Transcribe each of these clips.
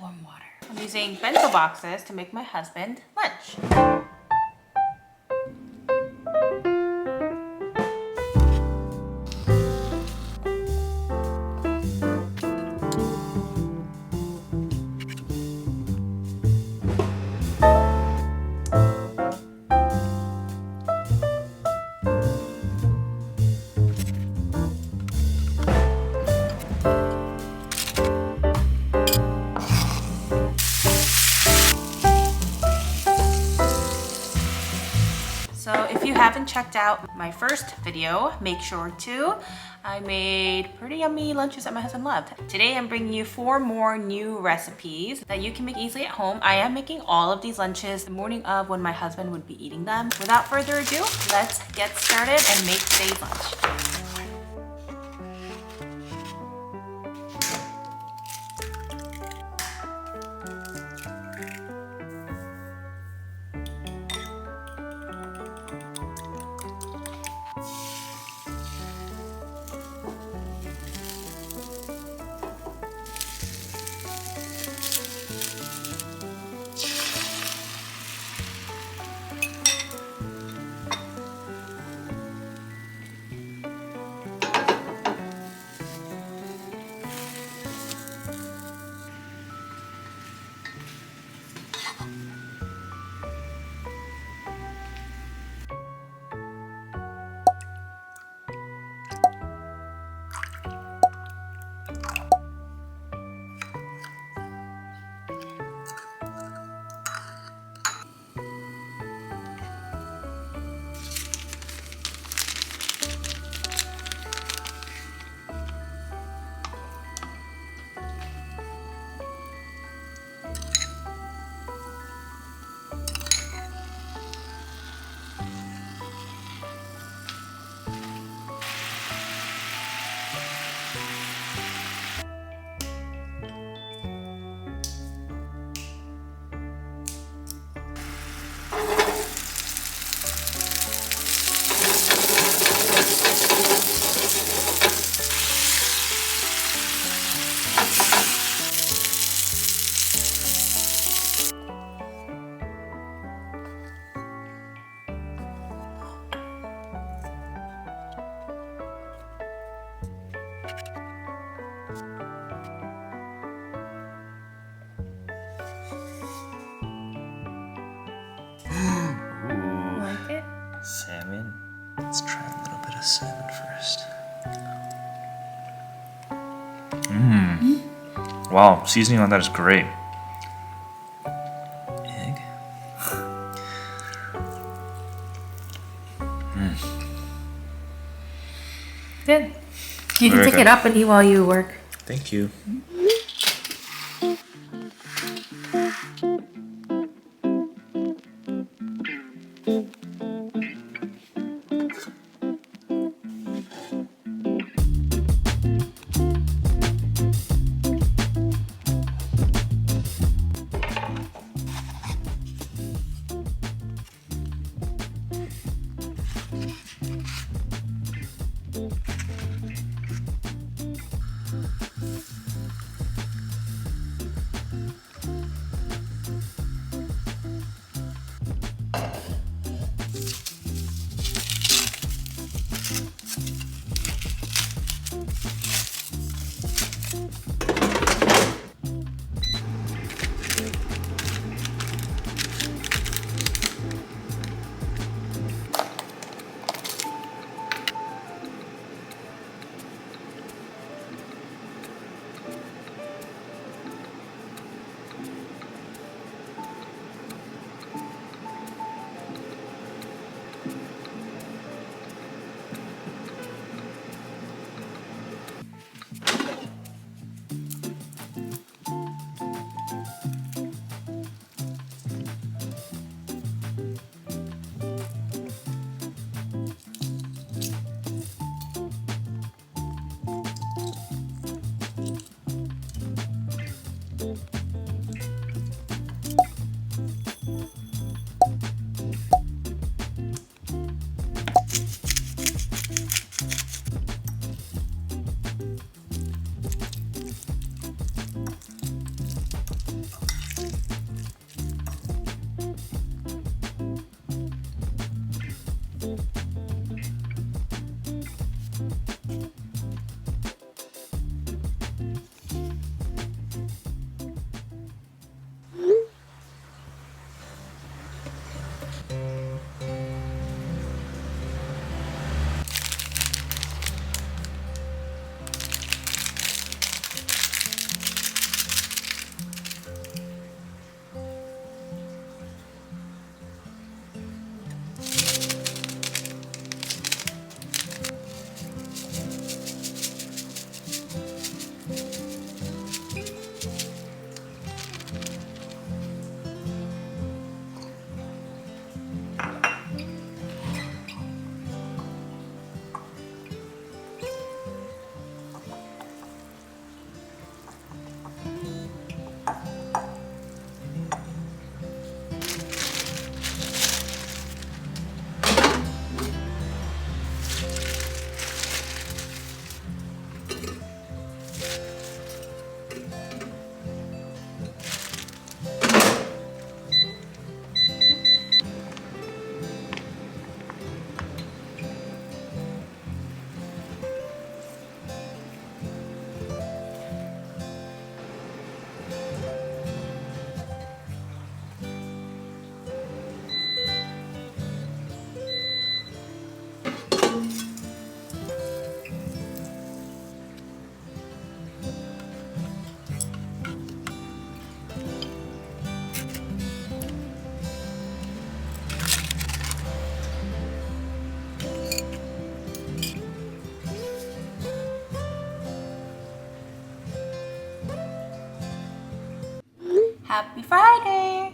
warm water. I'm using bento boxes to make my husband lunch. So if you haven't checked out my first video, make sure to. I made pretty yummy lunches that my husband loved. Today I'm bringing you 4 more new recipes that you can make easily at home. I am making all of these lunches the morning of when my husband would be eating them. Without further ado, let's get started and make today's lunch. Like it? Salmon. Let's try a little bit of salmon first. Wow, seasoning on that is great. Egg. Good. You can Very pick good. it up and eat while you work. Thank you. Happy Friday!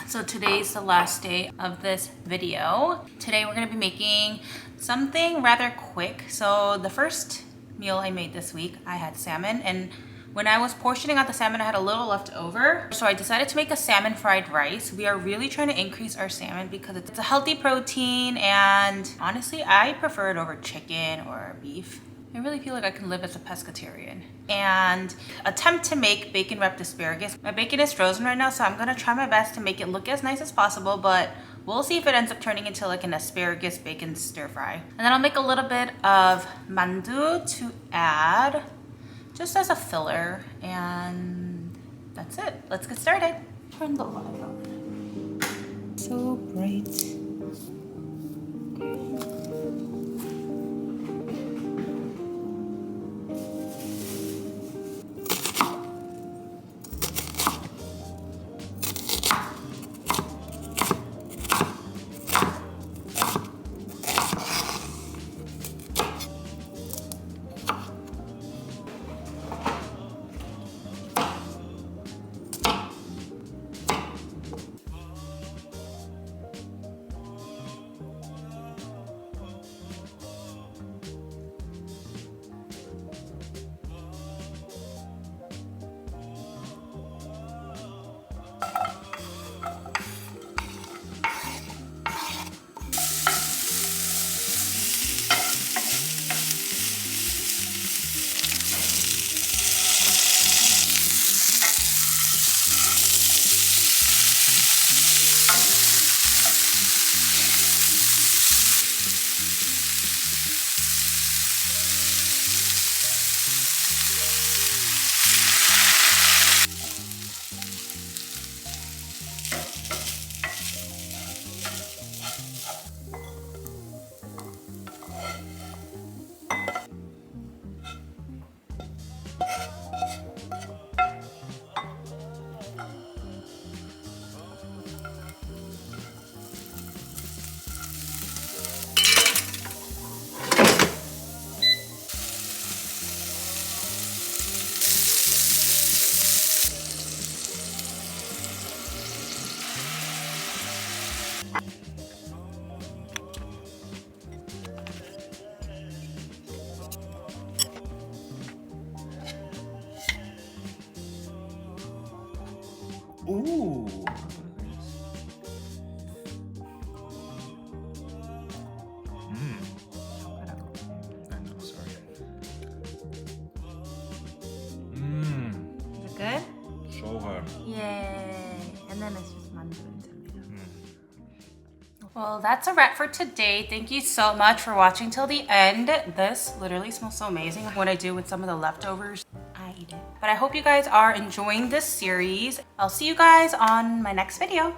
So today's the last day of this video. Today we're gonna be making something rather quick. So the first meal I made this week, I had salmon, and when I was portioning out the salmon, I had a little left over. So I decided to make a salmon fried rice. We are really trying to increase our salmon because it's a healthy protein, and honestly, I prefer it over chicken or beef. I really feel like I can live as a pescatarian. And attempt to make bacon wrapped asparagus. My bacon is frozen right now, so I'm gonna try my best to make it look as nice as possible, but we'll see if it ends up turning into like an asparagus bacon stir fry. And then I'll make a little bit of mandu to add just as a filler, and that's it. Let's get started. Turn the light on. So bright. Ooh. I know, sorry. Is it good? So good. Yay! And then it's just mandu and tomato. Well, that's a wrap for today. Thank you so much for watching till the end. This literally smells so amazing. What I do with some of the leftovers, I eat it. But I hope you guys are enjoying this series. I'll see you guys on my next video.